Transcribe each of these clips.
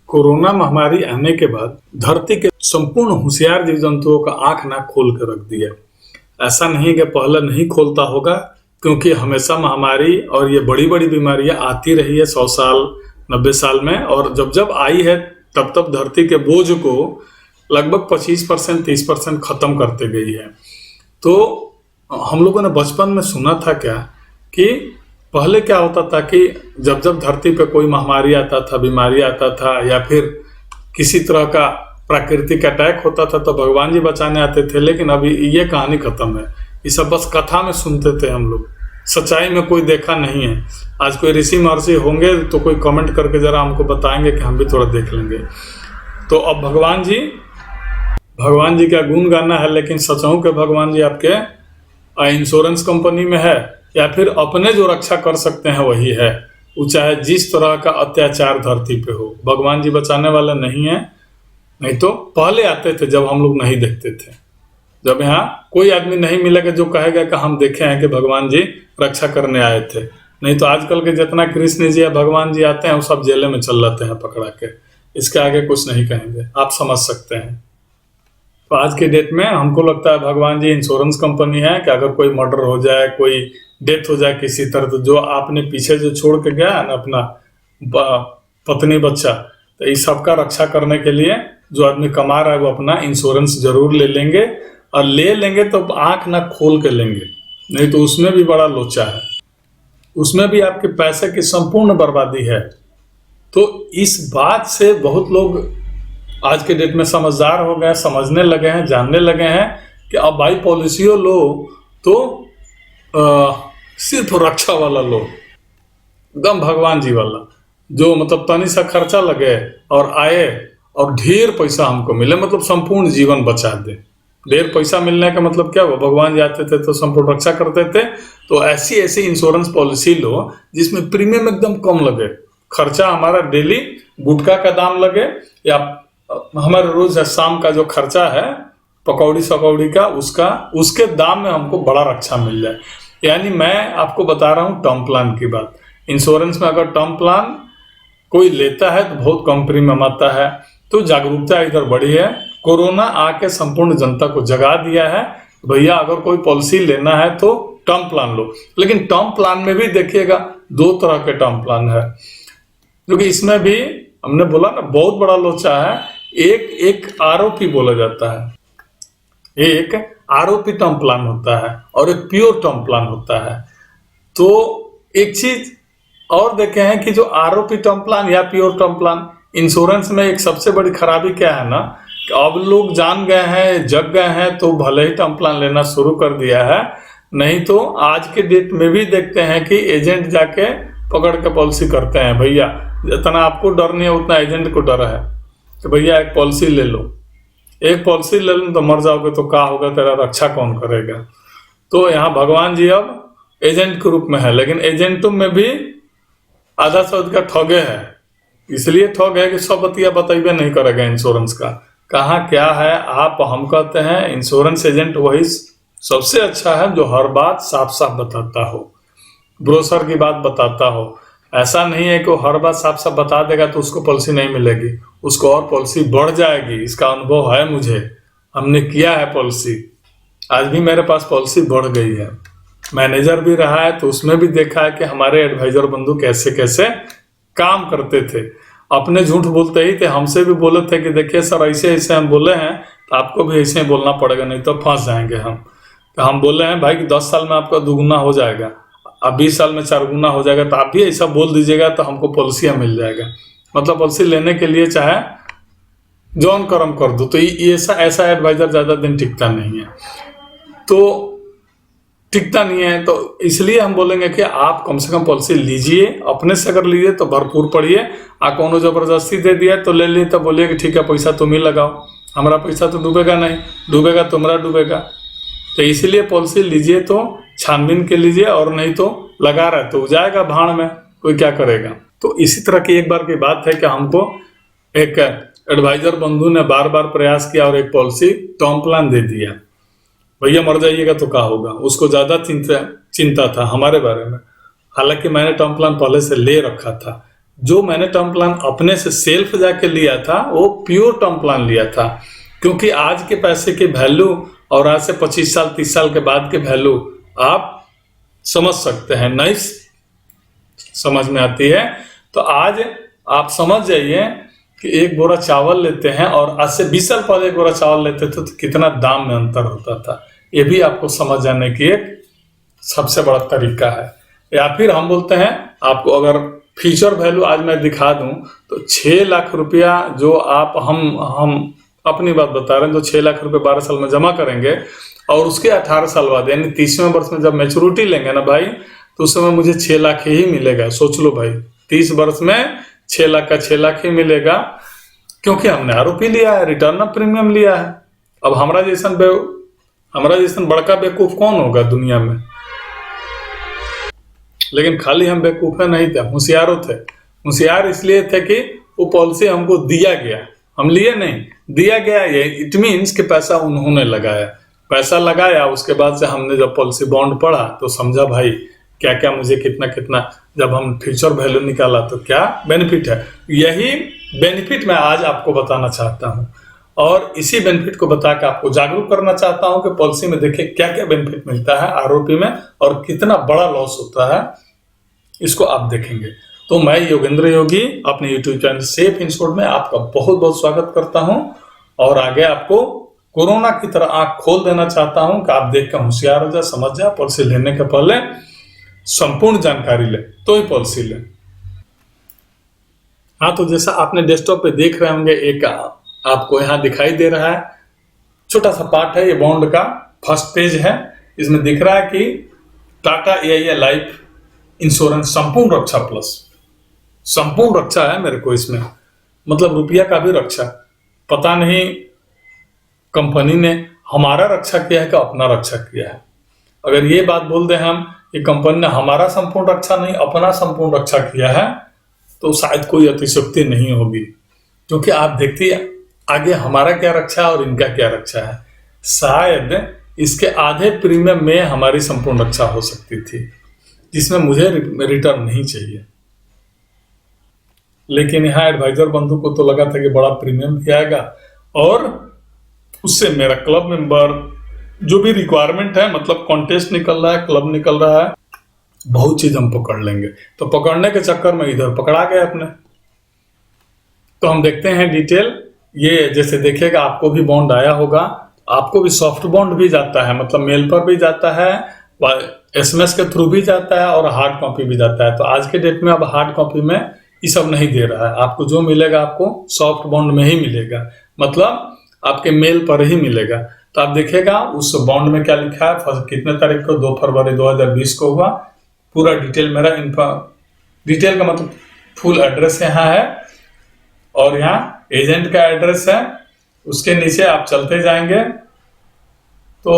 Corona महामारी आने के बाद धरती के संपूर्ण होशियार जीव जंतुओं का आंख ना खोल कर रख दिया। ऐसा नहीं कि पहले नहीं खोलता होगा, क्योंकि हमेशा महामारी और ये बड़ी बड़ी बीमारियां आती रही है 100 साल 90 साल में, और जब जब आई है तब तब धरती के बोझ को लगभग 25% 30% खत्म करते गई है। तो हम लोगों ने बचपन में सुना था क्या कि पहले क्या होता था कि जब जब धरती पे कोई महामारी आता था, बीमारी आता था, या फिर किसी तरह का प्राकृतिक अटैक होता था तो भगवान जी बचाने आते थे। लेकिन अभी ये कहानी खत्म है, ये सब बस कथा में सुनते थे हम लोग, सच्चाई में कोई देखा नहीं है। आज कोई ऋषि महर्षि होंगे तो कोई कमेंट करके जरा हमको बताएंगे कि हम भी थोड़ा देख लेंगे। तो अब भगवान जी का गुण गाना है, लेकिन सचहु के भगवान जी आपके इंश्योरेंस कंपनी में है, या फिर अपने जो रक्षा कर सकते हैं वही है। वो चाहे जिस तरह का अत्याचार धरती पे हो, भगवान जी बचाने वाला नहीं है। नहीं तो पहले आते थे जब हम लोग नहीं देखते थे, जब यहाँ कोई आदमी नहीं मिलेगा जो कहेगा कि हम देखे हैं कि भगवान जी रक्षा करने आए थे। नहीं तो आजकल के जितना कृष्ण जी या भगवान जी आते हैं वो सब जेल में चल जाते हैं पकड़ा के। इसके आगे कुछ नहीं कहेंगे, आप समझ सकते हैं। तो आज के डेट में हमको लगता है भगवान जी इंश्योरेंस कंपनी है कि अगर कोई मर्डर हो जाए, कोई डेथ हो जाए किसी तरह, तो जो आपने पीछे जो छोड़ के गया है ना अपना पत्नी बच्चा, तो इस सबका रक्षा करने के लिए जो आदमी कमा रहा है वो अपना इंश्योरेंस जरूर ले लेंगे, और ले लेंगे तो आंख ना खोल के लेंगे, नहीं तो उसमें भी बड़ा लोचा है, उसमें भी आपके पैसे की संपूर्ण बर्बादी है। तो इस बात से बहुत लोग आज के डेट में समझदार हो गए, समझने लगे हैं, जानने लगे हैं कि अब भाई पॉलिसियों लो तो सिर्फ रक्षा वाला लो, एकदम भगवान जी वाला, जो मतलब तनी सा खर्चा लगे और आए और ढेर पैसा हमको मिले, मतलब संपूर्ण जीवन बचा दे। ढेर पैसा मिलने का मतलब क्या हुआ, भगवान जी आते थे तो संपूर्ण रक्षा करते थे। तो ऐसी ऐसी इंश्योरेंस पॉलिसी लो जिसमें प्रीमियम एकदम कम लगे, खर्चा हमारा डेली गुटखा का दाम लगे, या हमारे रोज शाम का जो खर्चा है पकौड़ी सकौड़ी का, उसके दाम में हमको बड़ा रक्षा मिल जाए। यानी मैं आपको बता रहा हूँ टर्म प्लान की बात। इंश्योरेंस में अगर टर्म प्लान कोई लेता है तो बहुत कम प्रीमियम आता है। तो जागरूकता इधर बढ़ी है, कोरोना आके संपूर्ण जनता को जगा दिया है। भैया अगर कोई पॉलिसी लेना है तो टर्म प्लान लो। लेकिन टर्म प्लान में भी देखिएगा 2 तरह के टर्म प्लान है, क्योंकि इसमें भी हमने बोला ना बहुत बड़ा लोचा है। एक आरओपी बोला जाता है, एक आरओपी टर्म प्लान होता है और एक प्योर टर्म प्लान होता है। तो एक चीज और देखे हैं कि जो आरओपी टर्म प्लान या प्योर टर्म प्लान, इंश्योरेंस में एक सबसे बड़ी खराबी क्या है ना, कि अब लोग जान गए हैं, जग गए हैं, तो भले ही टर्म प्लान लेना शुरू कर दिया है। नहीं तो आज के डेट में भी देखते हैं कि एजेंट जाके पकड़ के पॉलिसी करते हैं। भैया जितना आपको डर नहीं है उतना एजेंट को डर है कि भैया एक पॉलिसी ले लो, एक पॉलिसी ले लो तो मर जाओगे तो क्या होगा, तेरा रक्षा कौन करेगा। तो यहाँ भगवान जी अब एजेंट के रूप में है, लेकिन एजेंटों में भी आधा शब्द का ठगे है। इसलिए ठग है कि सब बतिया बतेबे नहीं करेगा इंश्योरेंस का, कहाँ क्या है। आप हम कहते हैं इंश्योरेंस एजेंट वही सबसे अच्छा है जो हर बात साफ साफ बताता हो, ब्रोशर की बात बताता हो। ऐसा नहीं है कि वो हर बात साफ साफ बता देगा तो उसको पॉलिसी नहीं मिलेगी, उसको और पॉलिसी बढ़ जाएगी। इसका अनुभव है मुझे, हमने किया है पॉलिसी, आज भी मेरे पास पॉलिसी बढ़ गई है। मैनेजर भी रहा है तो उसमें भी देखा है कि हमारे एडवाइजर बंधु कैसे कैसे काम करते थे। अपने झूठ बोलते ही थे, हमसे भी बोले थे कि देखिए सर ऐसे ऐसे हम बोले हैं तो आपको भी ऐसे ही बोलना पड़ेगा, नहीं तो फंस जाएंगे हम। तो हम बोले हैं भाई कि 10 साल में आपका 2 गुना हो जाएगा, अब 20 साल में 4 गुना हो जाएगा, तो आप भी ऐसा बोल दीजिएगा तो हमको पॉलिसियां मिल जाएगा। मतलब पॉलिसी लेने के लिए चाहे जौन कर्म कर दो। तो ये ऐसा एडवाइजर ज्यादा दिन टिकता नहीं है, तो टिकता नहीं है। तो इसलिए हम बोलेंगे कि आप कम से कम पॉलिसी लीजिए, अपने से अगर लीजिए तो भरपूर पढ़िए। कोनो जबरदस्ती दे दिया तो ले लिए तो बोलिए कि ठीक है पैसा तुम ही लगाओ, हमारा पैसा तो डूबेगा नहीं, डूबेगा तुम्हारा डूबेगा। तो इसलिए पॉलिसी लीजिए तो छानबीन के लीजिए, और नहीं तो लगा रहे तो जाएगा भाड़ में, कोई क्या करेगा। तो इसी तरह की एक बार की बात है कि हमको एक एडवाइजर बंधु ने बार बार प्रयास किया और एक पॉलिसी टर्म प्लान दे दिया। भैया मर जाइएगा तो क्या होगा, उसको ज्यादा चिंता था हमारे बारे में। हालांकि मैंने टर्म प्लान पहले से ले रखा था, जो मैंने टर्म प्लान अपने से सेल्फ जाके लिया था वो प्योर टर्म प्लान लिया था, क्योंकि आज के पैसे की वैल्यू और आज से 25 साल 30 साल के बाद के वैल्यू आप समझ सकते हैं, नहीं समझ में आती है तो आज आप समझ जाइए कि एक बोरा चावल लेते हैं और आज से 20 साल पहले एक बोरा चावल लेते थे तो कितना दाम में अंतर होता था। ये भी आपको समझ जाने की एक सबसे बड़ा तरीका है। या फिर हम बोलते हैं आपको अगर फ्यूचर वैल्यू आज मैं दिखा दूं तो 6 लाख रुपया जो आप हम अपनी बात बता रहे हैं, जो 6 लाख रुपए 12 साल में जमा करेंगे और उसके 18 साल बाद यानी 30वें वर्ष में जब मैच्योरिटी लेंगे ना भाई, तो उस समय मुझे 6 लाख ही मिलेगा। सोच लो भाई, 30 वर्ष में 6 लाख का 6 लाख ही मिलेगा, क्योंकि हमने आरोपी लिया है, रिटर्न ऑफ प्रीमियम लिया है। अब हमारा जैसन बड़का बेवकूफ कौन होगा दुनिया में? लेकिन खाली हम बेवकूफ नहीं थे, होशियारों थे। होशियार इसलिए थे कि वो पॉलिसी हमको दिया गया, हम लिए नहीं, दिया गया। ये इट मीन्स कि पैसा उन्होंने लगाया, पैसा लगाया, उसके बाद से हमने जब पॉलिसी बॉन्ड पढ़ा तो समझा भाई क्या क्या मुझे कितना कितना, जब हम फ्यूचर वैल्यू निकाला तो क्या बेनिफिट है। यही बेनिफिट मैं आज आपको बताना चाहता हूं और इसी बेनिफिट को बता के आपको जागरूक करना चाहता हूं कि पॉलिसी में देखिए क्या क्या बेनिफिट मिलता है आरओपी में और कितना बड़ा लॉस होता है, इसको आप देखेंगे। तो मैं योगेंद्र योगी अपने यूट्यूब चैनल सेफ इंश्योर्ड में आपका बहुत बहुत स्वागत करता हूं और आगे आपको कोरोना की तरह आंख खोल देना चाहता हूं कि आप देख कर होशियार हो जाए, समझ जाए, पॉलिसी लेने के पहले संपूर्ण जानकारी ले तो ही पॉलिसी ले। हाँ, तो जैसा आपने डेस्कटॉप पे देख रहे होंगे, एक आपको यहाँ दिखाई दे रहा है छोटा सा पार्ट है, ये बॉन्ड का फर्स्ट पेज है। इसमें दिख रहा है कि टाटा एआईए लाइफ इंश्योरेंस संपूर्ण रक्षा प्लस, संपूर्ण रक्षा है मेरे को इसमें, मतलब रुपया का भी रक्षा। पता नहीं कंपनी ने हमारा रक्षा किया है कि अपना रक्षा किया है। अगर ये बात बोल दें हम कि कंपनी ने हमारा संपूर्ण रक्षा नहीं अपना संपूर्ण रक्षा किया है तो शायद कोई अतिशयोक्ति नहीं होगी, क्योंकि आप देखिए आगे हमारा क्या रक्षा है और इनका क्या रक्षा है। शायद इसके आधे प्रीमियम में हमारी संपूर्ण रक्षा हो सकती थी, जिसमें मुझे रिटर्न नहीं चाहिए। लेकिन यहाँ एडवाइजर बंधु को तो लगा था कि बड़ा प्रीमियम भी आएगा और उससे मेरा क्लब मेंबर जो भी रिक्वायरमेंट है, मतलब कॉन्टेस्ट निकल रहा है, क्लब निकल रहा है, बहुत चीज हम पकड़ लेंगे। तो पकड़ने के चक्कर में इधर पकड़ा गए अपने। तो हम देखते हैं डिटेल। ये जैसे देखिएगा आपको भी बॉन्ड आया होगा, आपको भी सॉफ्ट बॉन्ड भी जाता है, मतलब मेल पर भी जाता है, एसएमएस के थ्रू भी जाता है और हार्ड कॉपी भी जाता है। तो आज के डेट में अब हार्ड कॉपी में ये सब नहीं दे रहा है, आपको जो मिलेगा आपको सॉफ्ट बॉन्ड में ही मिलेगा, मतलब आपके मेल पर ही मिलेगा। तो आप देखिएगा उस बॉन्ड में क्या लिखा है, कितने तारीख को, 2 फरवरी 2020 को हुआ। पूरा डिटेल मेरा डिटेल का मतलब फुल एड्रेस यहाँ है और यहाँ एजेंट का एड्रेस है। उसके नीचे आप चलते जाएंगे तो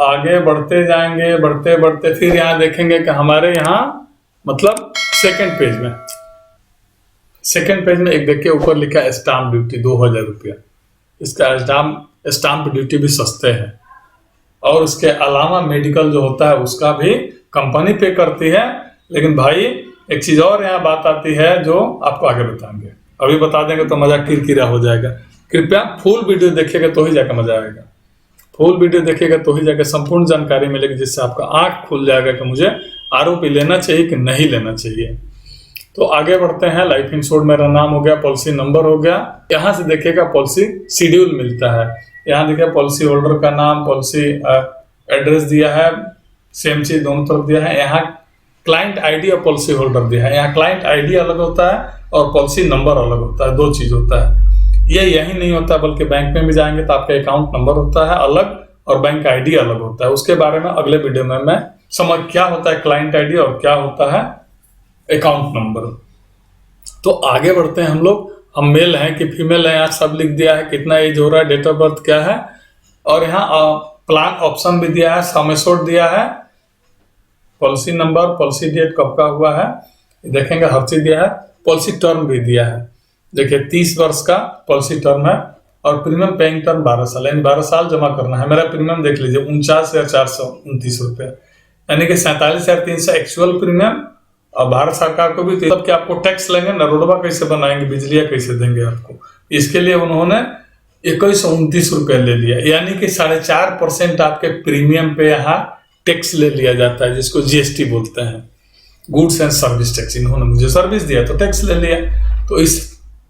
आगे बढ़ते जाएंगे, बढ़ते बढ़ते फिर यहाँ देखेंगे कि हमारे यहाँ मतलब सेकंड पेज में एक देखिए ऊपर लिखा है स्टाम्प ड्यूटी 2000 रुपया। इसका स्टाम्प ड्यूटी भी सस्ते हैं और उसके अलावा मेडिकल जो होता है उसका भी कंपनी पे करती है। लेकिन भाई एक चीज और यहाँ बात आती है जो आपको आगे बताएंगे, अभी बता देंगे तो मजा किरकिरा हो जाएगा। कृपया फुल वीडियो देखिएगा तो ही जाकर मजा आएगा, फुल वीडियो देखिएगा तो ही जाकर संपूर्ण जानकारी मिलेगी, जिससे आपका आंख खुल जाएगा कि मुझे आरओपी लेना चाहिए कि नहीं लेना चाहिए। तो आगे बढ़ते हैं। लाइफ इंश्योर्ड मेरा नाम हो गया, पॉलिसी नंबर हो गया। यहाँ से देखिएगा पॉलिसी शेड्यूल मिलता है। यहाँ देखिए पॉलिसी होल्डर का नाम, पॉलिसी एड्रेस दिया है, सेम चीज दोनों तरफ दिया है। यहाँ क्लाइंट आईडी और पॉलिसी होल्डर दिया है। यहाँ क्लाइंट आईडी अलग होता है और पॉलिसी नंबर अलग होता है, 2 चीज होता है। ये यही नहीं होता बल्कि बैंक में भी जाएंगे तो आपका अकाउंट नंबर होता है अलग और बैंक आईडी अलग होता है। उसके बारे में अगले वीडियो में मैं समझ क्या होता है क्लाइंट आईडी और क्या होता है अकाउंट नंबर। तो आगे बढ़ते हैं हम लोग। हम मेल हैं कि फीमेल है, यहाँ सब लिख दिया है, कितना एज हो रहा है, डेट ऑफ बर्थ क्या है, और यहाँ प्लान ऑप्शन भी दिया है, सम एश्योर्ड दिया है, पॉलिसी नंबर, पॉलिसी डेट कब का हुआ है देखेंगे, हर चीज दिया है। पॉलिसी टर्म भी दिया है, देखिए 30 वर्ष का पॉलिसी टर्म है और प्रीमियम पेइंग टर्म 12 साल, यानी 12 साल जमा करना है। मेरा प्रीमियम देख लीजिए 49,429 रुपये, यानी कि 47,300 एक्चुअल प्रीमियम अब भारत सरकार को भी तो तब कि आपको टैक्स लेंगे ना, रोडवा कैसे बनाएंगे, बिजलियां कैसे देंगे आपको। इसके लिए उन्होंने 2129 रुपए ले लिया, यानी कि 4.5% आपके प्रीमियम पे यहाँ टैक्स ले लिया जाता है, जिसको जीएसटी बोलते हैं, गुड्स एंड सर्विस टैक्स। इन्होंने मुझे सर्विस दिया तो टैक्स ले लिया। तो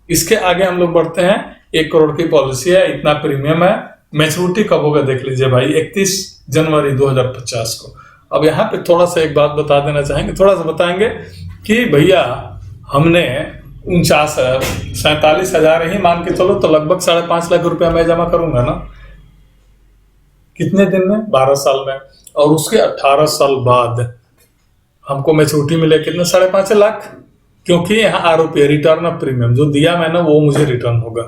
इसके आगे हम लोग बढ़ते हैं। 1 करोड़ की पॉलिसी है, इतना प्रीमियम है, मैच्योरिटी कब होगा देख लीजिए भाई, 31 जनवरी 2050 को। अब यहाँ पे थोड़ा सा एक बात बता देना चाहेंगे, थोड़ा सा बताएंगे कि भैया हमने 47,000 ही मान के चलो, तो लगभग 5.5 लाख रुपया मैं जमा करूंगा ना, कितने दिन में, 12 साल में। और उसके 18 साल बाद हमको मैच्योरिटी मिले कितने, 5.5 लाख, क्योंकि यहाँ आरोपी रिटर्न ऑफ प्रीमियम जो दिया मैंने वो मुझे रिटर्न होगा।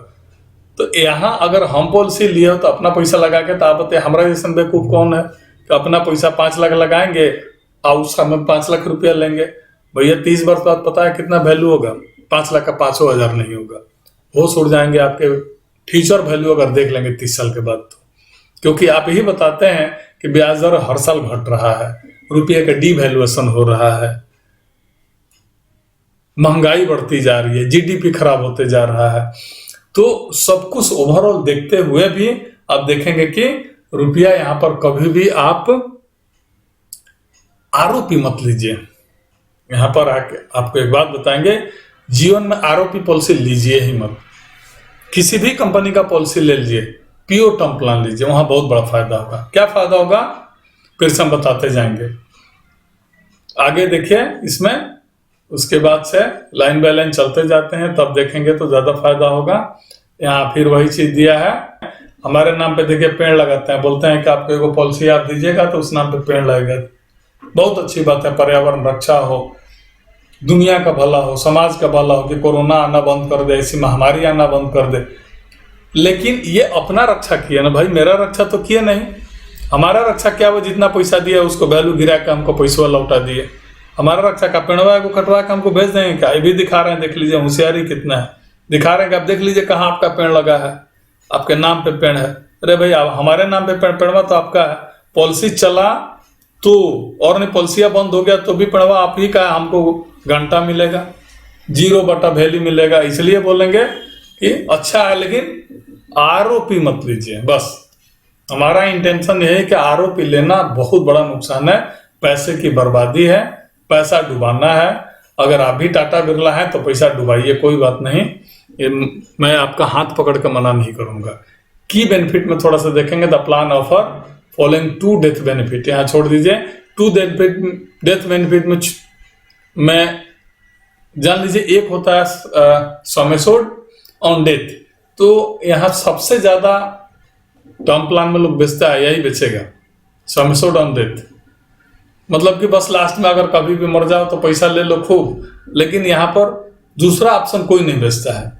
तो यहाँ अगर हम पॉलिसी लिए हो तो अपना पैसा लगा के, तो आप बताइए हमारा जैसा बेवकूफ कौन है कि अपना पैसा 5 लाख लगाएंगे और उसका हम 5 लाख रुपया लेंगे। भैया 30 वर्ष बाद पता है कितना वैल्यू होगा, 5 लाख का 500,000 नहीं होगा, होश उड़ जाएंगे आपके। फ्यूचर वैल्यू अगर देख लेंगे 30 साल के बाद तो, क्योंकि आप ही बताते हैं कि ब्याज दर हर साल घट रहा है, रुपये का डीवैल्यूएशन हो रहा है, महंगाई बढ़ती जा रही है, जीडीपी खराब होते जा रहा है। तो सब कुछ ओवरऑल देखते हुए भी आप देखेंगे कि रुपया यहां पर कभी भी आप आरोपी मत लीजिए। यहां पर आके आपको एक बात बताएंगे, जीवन में आरोपी पॉलिसी लीजिए ही मत। किसी भी कंपनी का पॉलिसी ले लीजिए, प्योर टर्म प्लान लीजिए, वहां बहुत बड़ा फायदा होगा। क्या फायदा होगा फिर से हम बताते जाएंगे, आगे देखिए इसमें। उसके बाद से लाइन बाय लाइन चलते जाते हैं, तब देखेंगे तो ज्यादा फायदा होगा। यहाँ फिर वही चीज दिया है, हमारे नाम पे देखिए पेड़ लगाते हैं, बोलते हैं कि आपको एगो पॉलिसी आप दीजिएगा तो उस नाम पे पेड़ लगेगा। बहुत अच्छी बात है, पर्यावरण रक्षा हो, दुनिया का भला हो, समाज का भला हो, कि कोरोना आना बंद कर दे, ऐसी महामारी आना बंद कर दे। लेकिन ये अपना रक्षा किया ना भाई, मेरा रक्षा तो किया नहीं। हमारा रक्षा क्या, वो जितना पैसा दिया उसको वैल्यू गिरा के हमको पैसा लौटा दिए। हमारा रक्षा का पेड़वा को कटवा के हमको भेज देंगे क्या, ये भी दिखा रहे हैं, देख लीजिए होशियारी कितना है, दिखा रहे हैं कि आप देख लीजिए कहाँ आपका पेड़ लगा है, आपके नाम पे पेड़ है। अरे भाई आप हमारे नाम पे पेड़वा तो आपका है, पॉलिसी चला तो और नहीं, पॉलिसियां बंद हो गया तो भी पेड़वा आप ही का, हमको घंटा मिलेगा, 0 वैल्यू मिलेगा। इसलिए बोलेंगे कि अच्छा है, लेकिन आरोपी मत लीजिए। बस हमारा इंटेंशन यह है कि आरोपी लेना बहुत बड़ा नुकसान है, पैसे की बर्बादी है, पैसा डुबाना है। अगर आप भी टाटा बिरला हैं तो पैसा डुबाइए, कोई बात नहीं, ये मैं आपका हाथ पकड़ कर मना नहीं करूंगा। की बेनिफिट में थोड़ा सा देखेंगे, the plan offer following 2 death benefit, यहाँ छोड़ दीजिए। 2 डेथ बेनिफिट में जान लीजिए, एक होता है सम एश्योर्ड ऑन डेथ। तो यहाँ सबसे ज्यादा टर्म प्लान में लोग बेचता है, यही बेचेगा, सम एश्योर्ड ऑन डेथ। मतलब कि बस लास्ट में अगर कभी भी मर जाओ तो पैसा ले लो खूब, लेकिन यहाँ पर दूसरा ऑप्शन कोई नहीं बेचता है।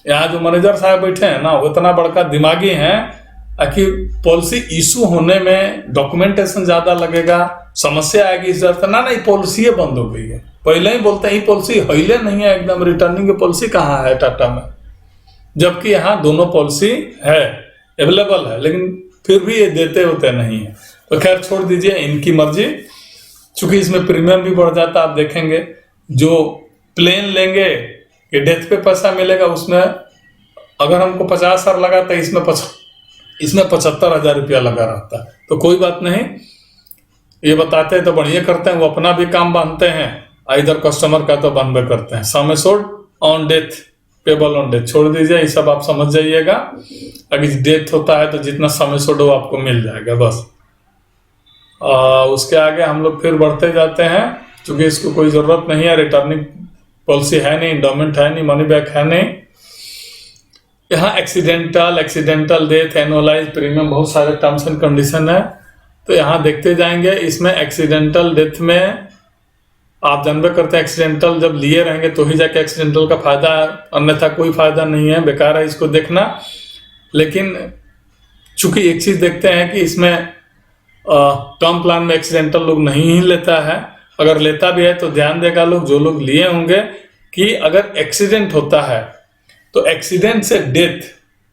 यहाँ जो मैनेजर साहब बैठे हैं ना, वो इतना बड़का दिमागी हैं कि पॉलिसी इशू होने में डॉक्यूमेंटेशन ज्यादा लगेगा, समस्या आएगी, इस तरह से ना, नहीं पॉलिसी बंद हो गई है। पहले ही बोलते हैं पॉलिसी हिले नहीं है, एकदम रिटर्निंग की पॉलिसी कहाँ है टाटा में, जबकि यहाँ दोनों पॉलिसी है, अवेलेबल है, लेकिन फिर भी ये देते होते नहीं है। तो खैर छोड़ दीजिए, इनकी मर्जी। चूंकि इसमें प्रीमियम भी बढ़ जाता, आप देखेंगे जो प्लेन लेंगे कि डेथ पे पैसा मिलेगा, उसमें अगर हमको 50,000 लगा तो इसमें 75,000 रुपया लगा रहता है। तो कोई बात नहीं, ये बताते हैं तो बढ़िया करते हैं, वो अपना भी काम बांधते हैं, इधर कस्टमर का तो बनबे करते हैं। सम assured on death, payable on death, छोड़ दीजिए, ये सब आप समझ जाइएगा। अगर डेथ होता है तो जितना सम एश्योर्ड हो आपको मिल जाएगा, बस। उसके आगे हम लोग फिर बढ़ते जाते हैं, क्योंकि इसको कोई जरूरत नहीं है, रिटर्निंग पॉलिसी है नहीं, इंडोमेंट है नहीं, मनी बैक है नहीं। यहाँ एक्सीडेंटल डेथ, एनुअलाइज प्रीमियम, बहुत सारे टर्म्स एंड कंडीशन है, तो यहाँ देखते जाएंगे। इसमें एक्सीडेंटल डेथ में आप जानबे करते हैं, एक्सीडेंटल जब लिए रहेंगे तो ही जाके एक्सीडेंटल का फायदा है, अन्यथा कोई फायदा नहीं है, बेकार है इसको देखना। लेकिन चूंकि एक चीज देखते हैं कि इसमें टर्म प्लान में एक्सीडेंटल लोग नहीं ही लेता है, अगर लेता भी है तो ध्यान देगा लोग, जो लोग लिए होंगे, कि अगर एक्सीडेंट होता है तो एक्सीडेंट से डेथ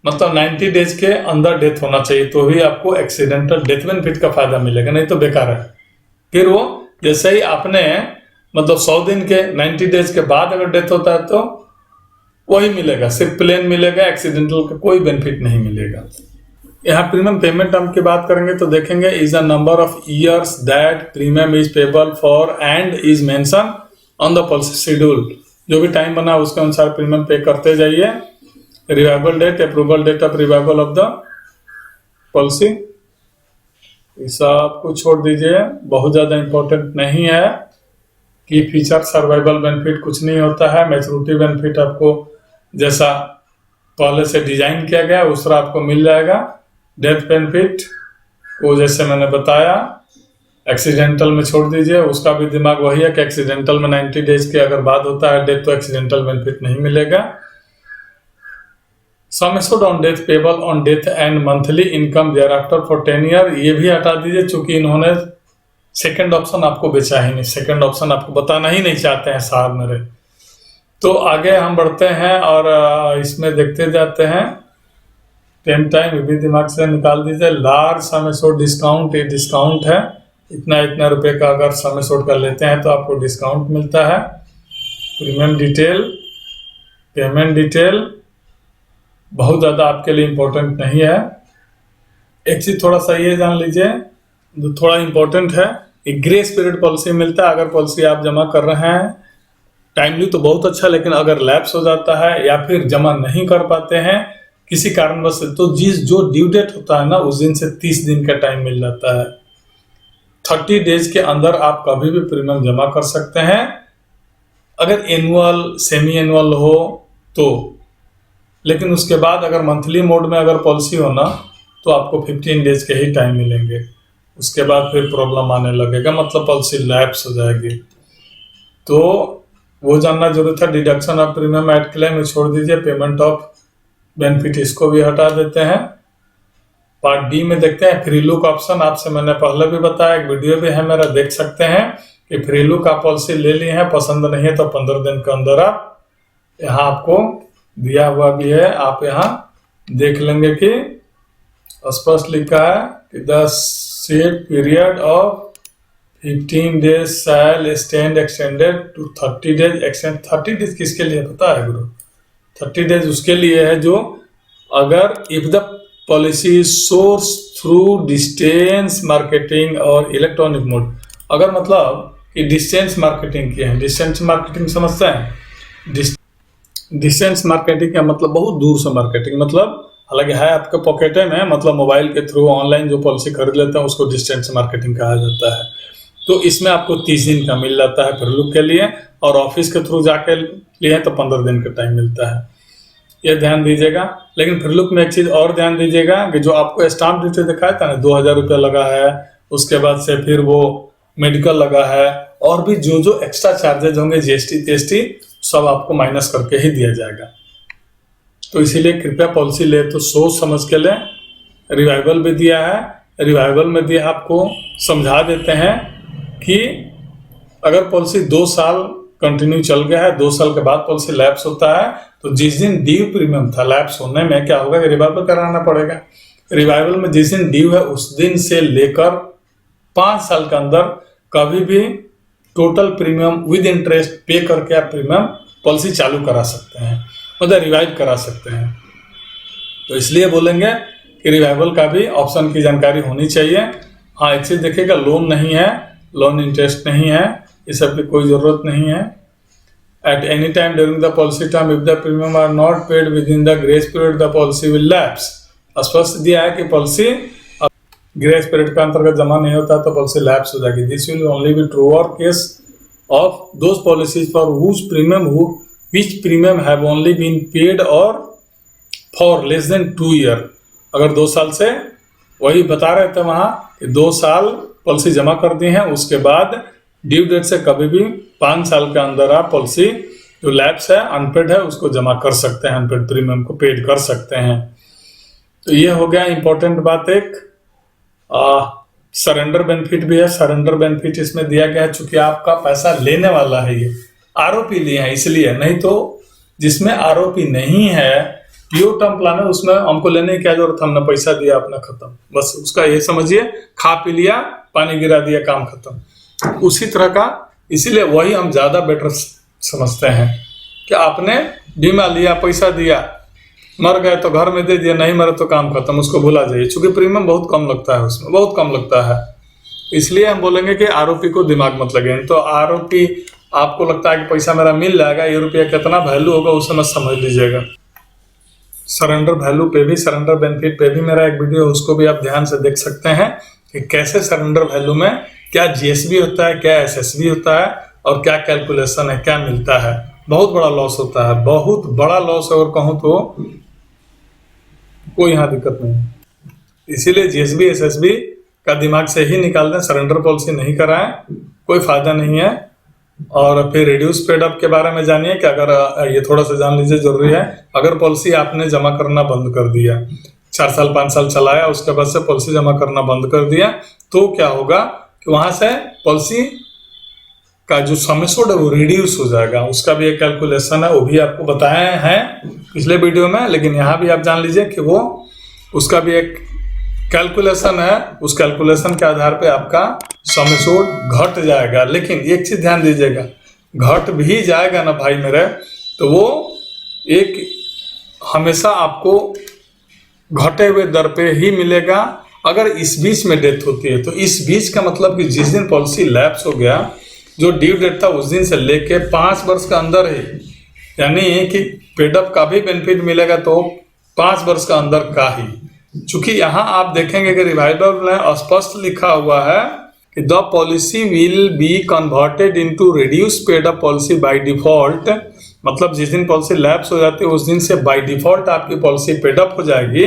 मतलब 90 डेज के अंदर डेथ होना चाहिए, तो ही आपको एक्सीडेंटल डेथ बेनिफिट का फायदा मिलेगा, नहीं तो बेकार है। फिर वो जैसे ही आपने मतलब 100 दिन के 90 डेज के बाद अगर डेथ होता है तो वही मिलेगा, सिर्फ प्लेन मिलेगा, एक्सीडेंटल का कोई बेनिफिट नहीं मिलेगा। यहाँ प्रीमियम पेमेंट टर्म की बात करेंगे तो देखेंगे is a number of years that premium is payable for and is mention on the policy schedule. जो भी टाइम बना उसके अनुसार प्रीमियम पे करते जाइए। Revival date, approval date of revival of the policy, ये सब कुछ छोड़ दीजिए, बहुत ज्यादा इंपॉर्टेंट नहीं है। की फीचर, सर्वाइवल बेनिफिट कुछ नहीं होता है। मैच्योरिटी बेनिफिट आपको जैसा पहले से डिजाइन किया गया उस तरह आपको मिल जाएगा। डेथ बेनिफिट वो जैसे मैंने बताया, एक्सीडेंटल में छोड़ दीजिए, उसका भी दिमाग वही है कि एक्सीडेंटल में 90 डेज के अगर बाद होता है डेथ तो एक्सीडेंटल बेनिफिट नहीं मिलेगा। Sum assured on death payable on death and monthly income thereafter for 10 year, ये भी हटा दीजिए चूंकि इन्होंने सेकंड ऑप्शन आपको बेचा ही नहीं, सेकंड ऑप्शन आपको बताना ही नहीं चाहते हैं साहब मेरे। तो आगे हम बढ़ते हैं और इसमें देखते जाते हैं। टेन टाइम ये भी दिमाग से निकाल दीजिए। लार्ज सम एश्योर्ड डिस्काउंट, ये डिस्काउंट है, इतना रुपए का अगर सम एश्योर्ड कर लेते हैं तो आपको डिस्काउंट मिलता है। प्रीमियम डिटेल, पेमेंट डिटेल बहुत ज़्यादा आपके लिए इम्पोर्टेंट नहीं है। एक चीज़ थोड़ा सा ये जान लीजिए जो थोड़ा इम्पोर्टेंट है, एक ग्रेस पीरियड पॉलिसी मिलता है। अगर पॉलिसी आप जमा कर रहे हैं टाइमली तो बहुत अच्छा, लेकिन अगर लैप्स हो जाता है या फिर जमा नहीं कर पाते हैं किसी कारणवश तो जो ड्यू डेट होता है ना उस दिन से 30 दिन का टाइम मिल जाता है। 30 डेज के अंदर आप कभी भी प्रीमियम जमा कर सकते हैं। अगर एनुअल सेमी एनुअल हो तो, लेकिन उसके बाद अगर मंथली मोड में अगर पॉलिसी हो ना तो आपको 15 डेज के ही टाइम मिलेंगे, उसके बाद फिर प्रॉब्लम आने लगेगा, मतलब पॉलिसी लैप्स हो जाएगी। तो वो जानना जरूरी था। Deduction of premium eight claim छोड़ दीजिए। पेमेंट ऑफ बेनिफिट इसको भी हटा देते हैं। पार्ट डी में देखते हैं फ्री लुक ऑप्शन। आपसे मैंने पहले भी बताया, एक वीडियो भी है मेरा, देख सकते हैं कि फ्री लुक आप पॉलिसी ले ली है, पसंद नहीं है तो 15 दिन के अंदर आप, यहाँ आपको दिया हुआ भी है, आप यहाँ देख लेंगे कि स्पष्ट लिखा है कि the set period of 15 days shall stand extended to 30 days. Extend 30 days किसके लिए पता है गुरु? 30 डेज उसके लिए है जो अगर if the policy source through distance marketing और इलेक्ट्रॉनिक मोड, अगर मतलब कि डिस्टेंस मार्केटिंग की है। डिस्टेंस मार्केटिंग समझते हैं? डिस्टेंस मार्केटिंग का मतलब बहुत दूर से मार्केटिंग, मतलब हालांकि है आपके पॉकेटे में, मतलब मोबाइल के थ्रू ऑनलाइन जो पॉलिसी खरीद लेते हैं उसको डिस्टेंस मार्केटिंग कहा जाता है। तो इसमें आपको 30 दिन का मिल जाता है फ्री लुक के लिए, और ऑफिस के थ्रू जाके लिए तो 15 दिन का टाइम मिलता है, ये ध्यान दीजिएगा। लेकिन फ्री लुक में एक चीज और ध्यान दीजिएगा कि जो आपको स्टाम्प ड्यूटी दिखाया था ना 2000 रुपया लगा है, उसके बाद से फिर वो मेडिकल लगा है, और भी जो एक्स्ट्रा चार्जेज होंगे जीएसटी टीएसटी सब आपको माइनस करके ही दिया जाएगा। तो इसीलिए कृपया पॉलिसी ले तो सोच समझ के लें। रिवाइवल भी दिया है, रिवाइवल में दिया आपको समझा देते हैं कि अगर पॉलिसी 2 साल कंटिन्यू चल गया है, 2 साल के बाद पॉलिसी लैप्स होता है, तो जिस दिन ड्यू प्रीमियम था लैप्स होने में क्या होगा कि रिवाइवल कराना पड़ेगा। रिवाइवल में जिस दिन ड्यू है उस दिन से लेकर 5 साल के अंदर कभी भी टोटल प्रीमियम विद इंटरेस्ट पे करके आप प्रीमियम पॉलिसी चालू करा सकते हैं, मतलब रिवाइव करा सकते हैं। तो इसलिए बोलेंगे कि रिवाइवल का भी ऑप्शन की जानकारी होनी चाहिए। हाँ, एक चीज देखिएगा, लोन नहीं है, लोन इंटरेस्ट नहीं है, इस सब की कोई जरूरत नहीं है। At any time during the policy term if the premium are not paid within the grace period the policy will lapse. स्पष्ट दिया है कि पॉलिसी ग्रेस पीरियड का अंतर्गत जमा नहीं होता तो पॉलिसी लैप्स हो जाएगी। This will only be true और case of those policies for which premium have only been paid or for less than 2 year। अगर 2 साल से, वही बता रहे थे वहां कि 2 साल पॉलिसी जमा कर दी है, उसके बाद ड्यू डेट से कभी भी 5 साल के अंदर आप पॉलिसी जो लैप्स है अनपेड है उसको जमा कर सकते हैं, अनपेड प्रीमियम को पेड कर सकते हैं। तो ये हो गया इंपॉर्टेंट बात। एक सरेंडर बेनिफिट भी है। सरेंडर बेनिफिट इसमें दिया गया है चूंकि आपका पैसा लेने वाला है, ये आरोपी लिए हैं इसलिए, नहीं तो जिसमें आरोपी नहीं है प्योर टर्म प्लान है उसमें हमको लेने की क्या जरूरत, हमने पैसा दिया अपना खत्म, बस उसका ये समझिए, खा पी लिया पानी गिरा दिया काम खत्म। उसी तरह का इसीलिए वही हम ज़्यादा बेटर समझते हैं कि आपने बीमा लिया, पैसा दिया, मर गए तो घर में दे दिया, नहीं मरे तो काम खत्म, उसको भुला जाइए। चूंकि प्रीमियम बहुत कम लगता है, उसमें बहुत कम लगता है, इसलिए हम बोलेंगे कि आरोपी को दिमाग मत लगे। तो आरोपी आपको लगता है कि पैसा मेरा मिल जाएगा, ये रुपया कितना वैल्यू होगा उसे मत समझ लीजिएगा। सरेंडर वैल्यू पे भी, सरेंडर बेनिफिट पे भी मेरा एक वीडियो है, उसको भी आप ध्यान से देख सकते हैं कि कैसे सरेंडर वैल्यू में क्या जीएसबी होता है, क्या एसएसबी होता है और क्या कैलकुलेशन है, क्या मिलता है। बहुत बड़ा लॉस होता है, बहुत बड़ा लॉस। अगर कहूँ तो कोई यहाँ दिक्कत नहीं है। इसीलिए जीएसबी एसएसबी का दिमाग से ही निकाल दें, सरेंडर पॉलिसी नहीं कराएं, कोई फायदा नहीं है। और फिर रिड्यूस पेड अप के बारे में जानिए कि अगर ये थोड़ा सा जान लीजिए, जरूरी है। अगर पॉलिसी आपने जमा करना बंद कर दिया, 4 साल 5 साल चलाया, उसके बाद से पॉलिसी जमा करना बंद कर दिया, तो क्या होगा कि वहां से पॉलिसी का जो सम एश्योर्ड है वो रिड्यूस हो जाएगा। उसका भी एक कैलकुलेशन है, वो भी आपको बताए हैं पिछले वीडियो में, लेकिन यहाँ भी आप जान लीजिए कि वो उसका भी एक कैलकुलेशन है। उस कैलकुलेशन के आधार पे आपका सम एश्योर्ड घट जाएगा। लेकिन एक चीज ध्यान दीजिएगा, घट भी जाएगा ना भाई मेरे, तो वो एक हमेशा आपको घटे हुए दर पे ही मिलेगा। अगर इस बीच में डेथ होती है तो इस बीच का मतलब कि जिस दिन पॉलिसी लैप्स हो गया, जो ड्यू डेट था उस दिन से लेके 5 वर्ष का अंदर है, यानी कि पेडअप का भी बेनिफिट मिलेगा तो 5 वर्ष का अंदर का ही। चूंकि यहाँ आप देखेंगे कि रिवाइवल में स्पष्ट लिखा हुआ है कि the policy will be converted into reduce paid up policy by default. मतलब जिस दिन पॉलिसी लैप्स हो जाती है उस दिन से बाय डिफॉल्ट आपकी पॉलिसी पेडअप हो जाएगी।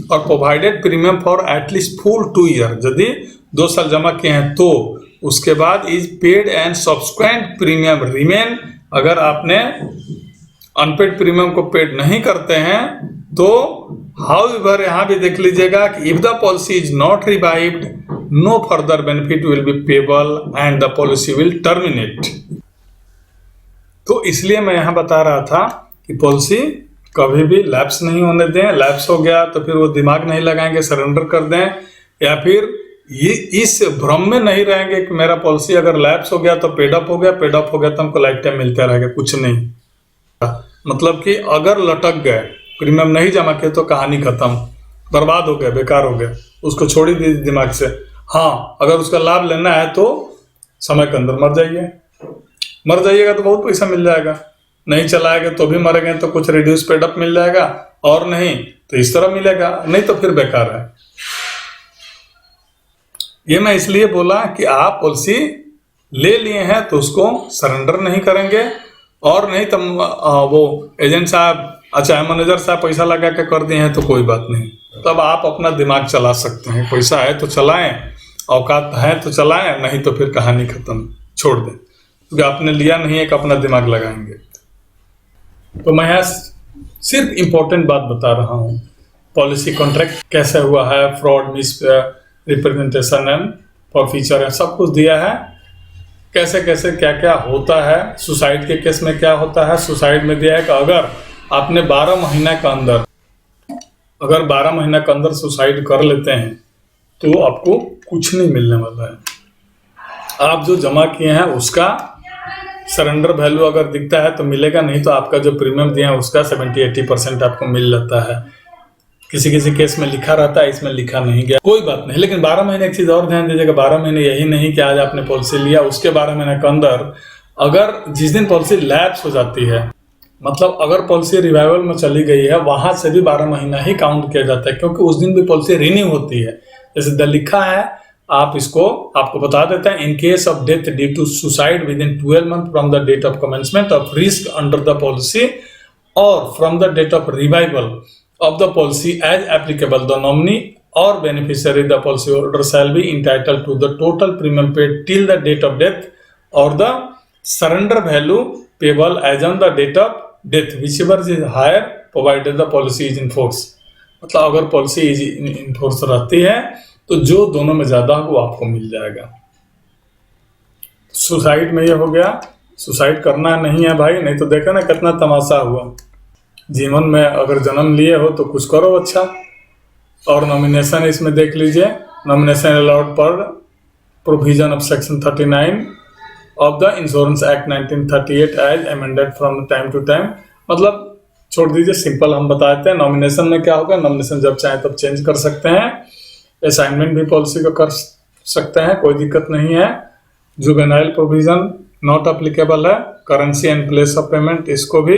और provided premium for at least full 2 year, यदि 2 साल जमा किए हैं तो उसके बाद is paid and subsequent premium remain. अगर आपने अनपेड प्रीमियम को पेड नहीं करते हैं तो हाउएवर यहाँ भी देख लीजिएगा कि if the policy is not revived no further benefit will be payable and the policy will terminate. तो इसलिए मैं यहाँ बता रहा था कि पॉलिसी कभी भी लैप्स नहीं होने दें। लैप्स हो गया तो फिर वो दिमाग नहीं लगाएंगे, सरेंडर कर दें, या फिर ये इस भ्रम में नहीं रहेंगे कि मेरा पॉलिसी अगर लैप्स हो गया तो पेडअप हो गया, पेडअप हो गया तो हमको लाइफ टाइम मिलता रहेगा। कुछ नहीं, मतलब कि अगर लटक गए, प्रीमियम नहीं जमा किए तो कहानी खत्म, बर्बाद हो गया, बेकार हो गया, उसको छोड़ ही दीजिए दिमाग से। हाँ, अगर उसका लाभ लेना है तो समय के अंदर मर जाइए, मर जाइएगा तो बहुत पैसा मिल जाएगा। नहीं चलाएंगे तो भी मरेंगे तो कुछ रिड्यूस पेडअप मिल जाएगा, और नहीं तो इस तरह मिलेगा, नहीं तो फिर बेकार है। ये मैं इसलिए बोला कि आप पॉलिसी ले लिए हैं तो उसको सरेंडर नहीं करेंगे, और नहीं तो वो एजेंट साहब, अच्छा मैनेजर साहब पैसा लगा के कर दिए हैं तो कोई बात नहीं, तब आप अपना दिमाग चला सकते हैं। पैसा है तो चलाएं, औकात है तो चलाएं, नहीं तो फिर कहानी खत्म, छोड़ दें, क्योंकि आपने लिया नहीं है कि अपना दिमाग लगाएंगे। तो मैं यहाँ सिर्फ इम्पोर्टेंट बात बता रहा हूँ, पॉलिसी कॉन्ट्रैक्ट कैसे हुआ है, fraud, miss representation and for feature है, सब कुछ दिया है, कैसे कैसे क्या क्या होता है। सुसाइड के केस में क्या होता है, सुसाइड में दिया है कि अगर आपने 12 महीना के अंदर, अगर 12 महीना के अंदर सुसाइड कर लेते हैं तो आपको कुछ नहीं मिलने वाला है। आप जो जमा किए हैं उसका सरेंडर वैल्यू अगर दिखता है तो मिलेगा, नहीं तो आपका जो प्रीमियम दिया है उसका 70-80% आपको मिल जाता है। किसी किसी केस में लिखा रहता है, इसमें लिखा नहीं गया, कोई बात नहीं। लेकिन 12 महीने एक चीज और ध्यान दीजिएगा, 12 महीने यही नहीं कि आज आपने पॉलिसी लिया उसके 12 महीने के अंदर अगर जिस दिन पॉलिसी लैप्स हो जाती है, मतलब अगर पॉलिसी रिवाइवल में चली गई है, वहां से भी 12 महीना ही काउंट किया जाता है, क्योंकि उस दिन भी पॉलिसी रिन्यू होती है। जैसे लिखा है, आप इसको आपको बता देते हैं, in case of death due to suicide with in 12 month from the date of commencement of risk under the policy और from the date of revival of the policy as applicable, the nominee or beneficiary, the policy holder shall be entitled to the total premium paid till the date of death or the surrender value payable as on the date of death, whichever is higher provided the policy is in force। मतलब अगर policy in force रहती है तो जो दोनों में ज्यादा हो वो आपको मिल जाएगा। सुसाइड में ये हो गया, सुसाइड करना नहीं है भाई, नहीं तो देखा ना कितना तमाशा हुआ। जीवन में अगर जन्म लिए हो तो कुछ करो अच्छा। और नॉमिनेशन इसमें देख लीजिए, nomination allowed per provision of section 39 of the insurance act 1938 as amended from time to time. मतलब छोड़ दीजिए, सिंपल हम बता देते हैं। नॉमिनेशन में क्या होगा, नॉमिनेशन जब चाहे तब चेंज कर सकते हैं। असाइनमेंट भी पॉलिसी को कर सकते हैं, कोई दिक्कत नहीं है। जुवेनाइल प्रोविजन नॉट अप्लीकेबल है। Currency and place of payment, इसको भी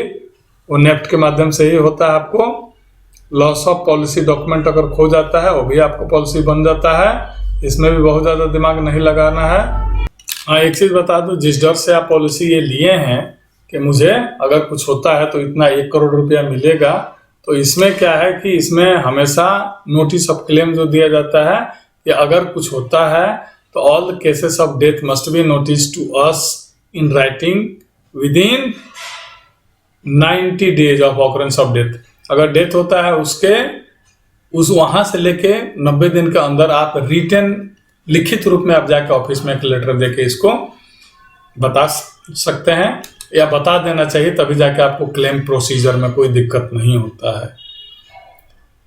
वो नेफ्ट के माध्यम से ही होता है। आपको लॉस ऑफ पॉलिसी डॉक्यूमेंट अगर खो जाता है वो भी आपको पॉलिसी बन जाता है। इसमें भी बहुत ज़्यादा दिमाग नहीं लगाना है। हाँ, एक चीज़ बता दूं, जिस डर से आप पॉलिसी ये लिए हैं कि मुझे अगर कुछ होता है तो इतना 1 करोड़ रुपया मिलेगा, तो इसमें क्या है कि इसमें हमेशा नोटिस ऑफ क्लेम जो दिया जाता है कि अगर कुछ होता है तो all cases of death must be notice to us in writing within 90 days of occurrence of death. अगर डेथ होता है उस वहां से लेके 90 दिन के अंदर आप रिटन लिखित रूप में आप जाके ऑफिस में एक लेटर देके इसको बता सकते हैं, या बता देना चाहिए, तभी जाके आपको क्लेम प्रोसीजर में कोई दिक्कत नहीं होता है।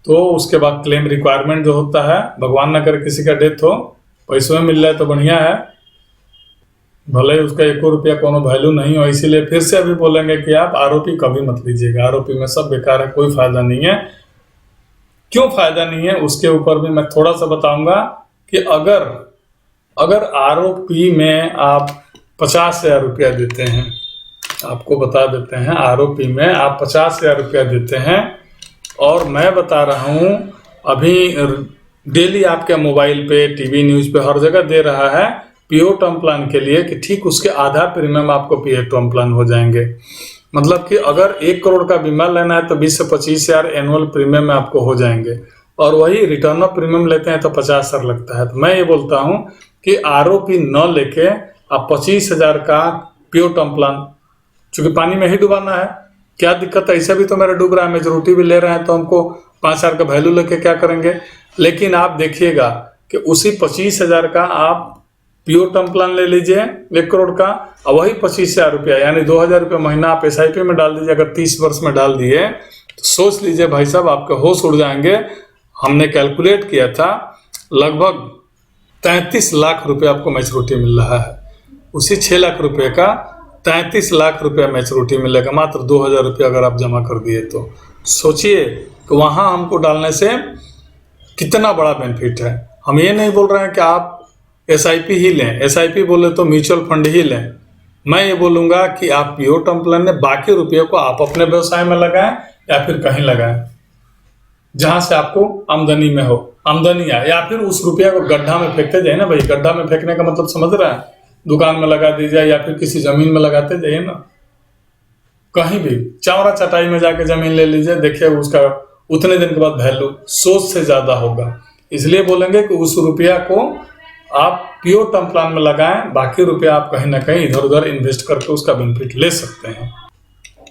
तो उसके बाद क्लेम रिक्वायरमेंट जो होता है, भगवान न करे किसी का डेथ हो, पैसों में मिल जाए तो बढ़िया है, भले ही उसका 1 रुपया कोनो वैल्यू नहीं हो। इसीलिए फिर से अभी बोलेंगे कि आप आरोपी कभी मत लीजिएगा, आरोपी में सब बेकार है, कोई फायदा नहीं है। क्यों फायदा नहीं है उसके ऊपर भी मैं थोड़ा सा बताऊंगा कि अगर आरोपी में आप 50,000 रुपया देते हैं, आपको बता देते हैं, आरोपी में आप 50,000 रुपया देते हैं, और मैं बता रहा हूं अभी डेली आपके मोबाइल पे, टीवी न्यूज पे, हर जगह दे रहा है पीओ टर्म प्लान के लिए कि ठीक उसके आधा प्रीमियम आपको पीओ टर्म प्लान हो जाएंगे। मतलब कि अगर 1 करोड़ का बीमा लेना है तो 20 से 25,000 एनुअल प्रीमियम में आपको हो जाएंगे, और वही रिटर्न ऑफ प्रीमियम लेते हैं तो 50,000 लगता है। तो मैं ये बोलता हूं कि आरोपी न लेके आप 25,000 का पीओ टर्म प्लान, चूंकि पानी में ही डुबाना है, क्या दिक्कत है, ऐसा भी तो मेरा डूब रहा है, मेजोरिटी भी ले रहे हैं, तो हमको 5,000 का वैल्यू लेके क्या करेंगे। लेकिन आप देखिएगा कि उसी 25,000 का आप पीओ टर्म प्लान ले लीजिए 1 करोड़ का, और वही 25,000 रुपया यानी 2,000 रुपया महीना आप SIP में डाल दीजिए। अगर 30 वर्ष में डाल दिए तो सोच लीजिए भाई साहब, आपके होश उड़ जाएंगे। हमने कैलकुलेट किया था, लगभग 33 लाख रुपए आपको मैच्योरिटी मिल रहा है। उसी 6 लाख रुपए का 33 लाख रुपया मैच्योरिटी मिलेगा, मात्र 2,000 रुपया अगर आप जमा कर दिए तो। सोचिए कि वहां हमको डालने से कितना बड़ा बेनिफिट है। हम ये नहीं बोल रहे हैं कि आप SIP ही लें, SIP बोले तो म्यूचुअल फंड ही लें। मैं ये बोलूंगा कि आप पीओ टर्म प्लान में बाकी रुपये को आप अपने व्यवसाय में लगाएं या फिर कहीं लगाएं जहां से आपको आमदनी में हो, आमदनी आए, या फिर उस रुपया को गड्ढा में फेंकते जाइए ना भाई। गड्ढा में फेंकने का मतलब समझ रहे हैं, दुकान में लगा दीजिए या फिर किसी जमीन में लगाते जाइए ना, कहीं भी चौरा चटाई में जाके जमीन ले लीजिए, देखिए उसका उतने दिन के बाद वैल्यू 100 से ज्यादा होगा। इसलिए बोलेंगे कि उस रुपया को आप पीओ टर्म प्लान में लगाएं, बाकी रुपया आप कहीं ना कहीं इधर उधर इन्वेस्ट करके उसका बेनिफिट ले सकते हैं।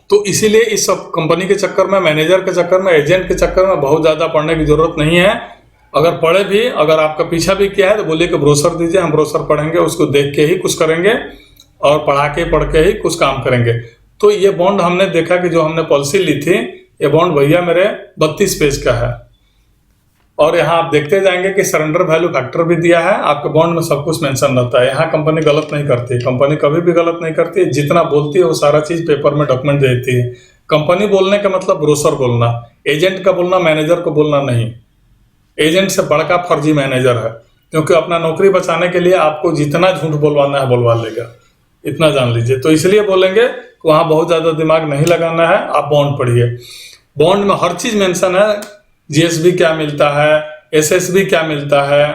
तो इसीलिए इस सब कंपनी के चक्कर में, मैनेजर के चक्कर में, एजेंट के चक्कर में बहुत ज्यादा पढ़ने की जरूरत नहीं है। अगर पढ़े भी, अगर आपका पीछा भी किया है तो बोलिए कि ब्रोशर दीजिए, हम ब्रोशर पढ़ेंगे, उसको देख के ही कुछ करेंगे और पढ़ के ही कुछ काम करेंगे। तो ये बॉन्ड हमने देखा कि जो हमने पॉलिसी ली थी, ये बॉन्ड भैया मेरे 32 पेज का है, और यहाँ आप देखते जाएंगे कि सरेंडर वैल्यू फैक्टर भी दिया है। आपके बॉन्ड में सब कुछ मेंशन रहता है। यहाँ कंपनी गलत नहीं करती, कंपनी कभी भी गलत नहीं करती। जितना बोलती है वो सारा चीज पेपर में डॉक्यूमेंट देती है। कंपनी बोलने का मतलब ब्रोशर बोलना, एजेंट का बोलना, मैनेजर को बोलना नहीं। एजेंट से बड़का फर्जी मैनेजर है, क्योंकि अपना नौकरी बचाने के लिए आपको जितना झूठ बोलवाना है बोलवा लेगा, इतना जान लीजिए। तो इसलिए बोलेंगे वहां बहुत ज्यादा दिमाग नहीं लगाना है, आप बॉन्ड पढ़िए। बॉन्ड में हर चीज मेंशन है, GSB क्या मिलता है, SSB क्या मिलता है,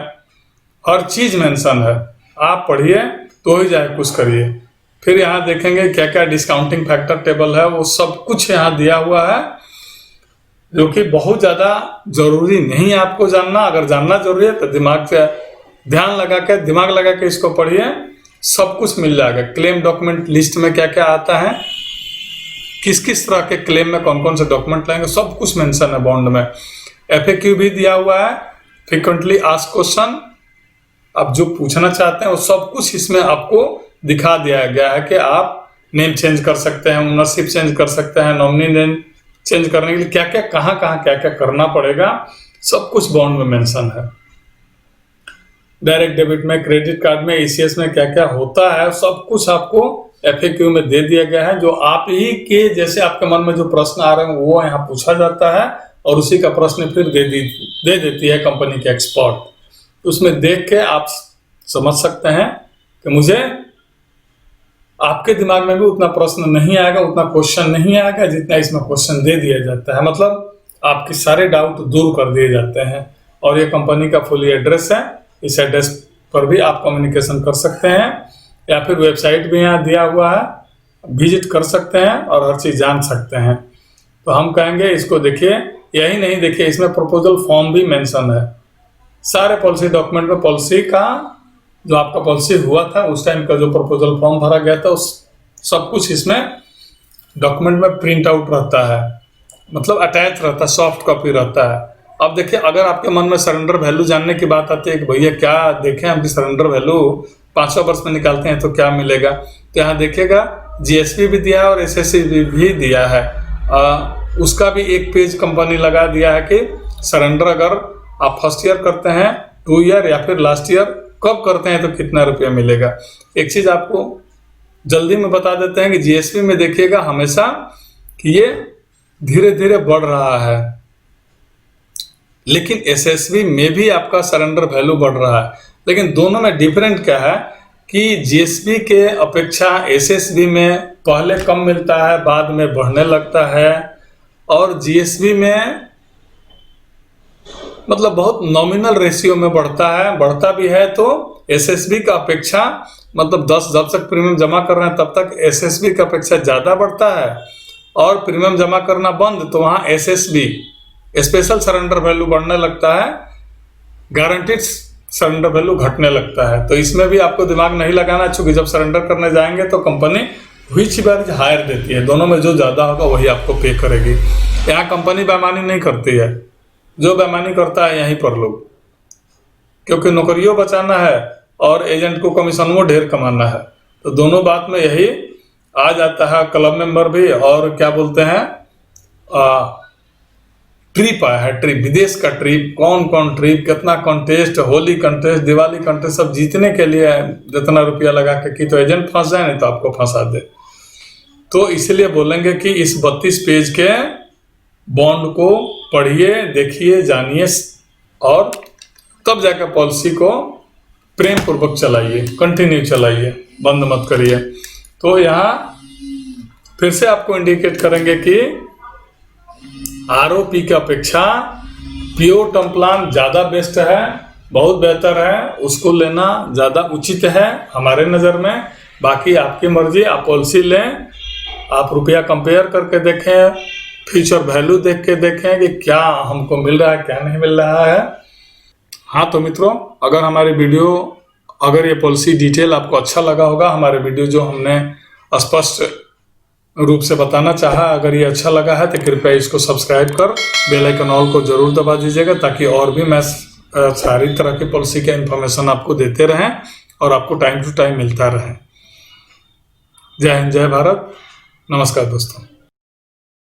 हर चीज मेंशन है। आप पढ़िए तो ही जाए कुछ करिए। फिर यहाँ देखेंगे क्या क्या डिस्काउंटिंग फैक्टर टेबल है, वो सब कुछ यहाँ दिया हुआ है, जो कि बहुत ज्यादा जरूरी नहीं है आपको जानना। अगर जानना जरूरी है तो दिमाग से दिमाग लगा के इसको पढ़िए, सब कुछ मिल जाएगा। क्लेम डॉक्यूमेंट लिस्ट में क्या क्या आता है, किस किस तरह के क्लेम में कौन कौन से डॉक्यूमेंट लेंगे, सब कुछ मेंशन है बॉन्ड में। FAQ भी दिया हुआ है, फ्रीक्वेंटली आस्क्ड क्वेश्चन, आप जो पूछना चाहते हैं वो सब कुछ इसमें आपको दिखा दिया गया है कि आप नेम चेंज कर सकते हैं, ओनरशिप चेंज कर सकते हैं, नॉमिनी नेम चेंज करने के लिए क्या क्या कहाँ क्या क्या करना पड़ेगा, सब कुछ बॉन्ड में मेंशन है। डायरेक्ट डेबिट में, क्रेडिट कार्ड में, ईसीएस में क्या क्या होता है सब कुछ आपको FAQ में दे दिया गया है। जो आप ही के जैसे आपके मन में जो प्रश्न आ रहे हैं वो यहाँ पूछा जाता है और उसी का प्रश्न फिर दे देती है कंपनी के एक्सपर्ट। उसमें देख के आप समझ सकते हैं कि मुझे आपके दिमाग में भी उतना प्रश्न नहीं आएगा, उतना क्वेश्चन नहीं आएगा जितना इसमें क्वेश्चन दे दिया जाता है। मतलब आपके सारे डाउट दूर कर दिए जाते हैं। और ये कंपनी का फुल एड्रेस है, इस एड्रेस पर भी आप कम्युनिकेशन कर सकते हैं या फिर वेबसाइट भी यहाँ दिया हुआ है, विजिट कर सकते हैं और हर चीज़ जान सकते हैं। तो हम कहेंगे इसको देखिए, यही नहीं देखिए इसमें प्रपोजल फॉर्म भी मेंशन है। सारे पॉलिसी डॉक्यूमेंट में पॉलिसी का जो आपका पॉलिसी हुआ था उस टाइम का जो प्रपोजल फॉर्म भरा गया था उस सब कुछ इसमें डॉक्यूमेंट में प्रिंट आउट रहता है, मतलब अटैच रहता है, सॉफ्ट कॉपी रहता है। अब देखिए अगर आपके मन में सरेंडर वैल्यू जानने की बात आती है कि भैया क्या देखें हम सरेंडर वैल्यू 500 वर्ष में निकालते हैं तो क्या मिलेगा, तो यहाँ देखिएगा GSP भी दिया है और SSC भी दिया है। उसका भी एक पेज कंपनी लगा दिया है कि सरेंडर अगर आप फर्स्ट ईयर करते हैं, 2 ईयर या फिर लास्ट ईयर कब करते हैं तो कितना रुपया मिलेगा। एक चीज आपको जल्दी में बता देते हैं कि GSP में देखिएगा हमेशा कि ये धीरे धीरे बढ़ रहा है, लेकिन SSB में भी आपका सरेंडर वैल्यू बढ़ रहा है। लेकिन दोनों में डिफरेंट क्या है कि GSP के अपेक्षा SSB में पहले कम मिलता है, बाद में बढ़ने लगता है। और GSB में मतलब बहुत नॉमिनल रेशियो में बढ़ता भी है। तो SSB का अपेक्षा मतलब 10 जब तक प्रीमियम जमा कर रहे हैं तब तक SSB का अपेक्षा ज़्यादा बढ़ता है, और प्रीमियम जमा करना बंद तो वहाँ SSB स्पेशल सरेंडर वैल्यू बढ़ने लगता है, गारंटीड सरेंडर वैल्यू घटने लगता है। तो इसमें भी आपको दिमाग नहीं लगाना, चूंकि जब सरेंडर करने जाएंगे तो कंपनी व्हिच इज हायर देती है, दोनों में जो ज़्यादा होगा वही आपको पे करेगी। यहाँ कंपनी बेईमानी नहीं करती है, जो बेईमानी करता है यहीं पर लोग, क्योंकि नौकरियों बचाना है और एजेंट को कमीशनों ढेर कमाना है। तो दोनों बात में यही आ जाता है। क्लब मेंबर भी और क्या बोलते हैं ट्रिप आया है, ट्रिप विदेश का ट्रिप, कौन कौन ट्रिप, कितना contest, Holi contest, Diwali contest, सब जीतने के लिए जितना रुपया लगा के कि तो एजेंट फंस जाए नहीं तो आपको फंसा दे। तो इसलिए बोलेंगे कि इस 32 पेज के बॉन्ड को पढ़िए, देखिए, जानिए और तब जाकर पॉलिसी को प्रेम पूर्वक चलाइए, कंटिन्यू चलाइए, बंद मत करिए। तो यहाँ फिर से आपको इंडिकेट करेंगे कि ROP की अपेक्षा प्योर टर्म प्लान ज़्यादा बेस्ट है, बहुत बेहतर है, उसको लेना ज़्यादा उचित है हमारे नज़र में। बाकी आपकी मर्जी, आप पॉलिसी लें, आप रुपया कंपेयर करके देखें, फ्यूचर वैल्यू देख के देखें कि क्या हमको मिल रहा है क्या नहीं मिल रहा है। हाँ तो मित्रों, अगर हमारी वीडियो, अगर ये पॉलिसी डिटेल आपको अच्छा लगा होगा, हमारे वीडियो जो हमने स्पष्ट रूप से बताना चाहा, अगर ये अच्छा लगा है तो कृपया इसको सब्सक्राइब कर बेल आइकन ऑल को जरूर दबा दीजिएगा, ताकि और भी मैं सारी तरह की पॉलिसी का इंफॉर्मेशन आपको देते रहें और आपको टाइम टू टाइम मिलता रहे। जय हिंद, जय भारत, नमस्कार दोस्तों।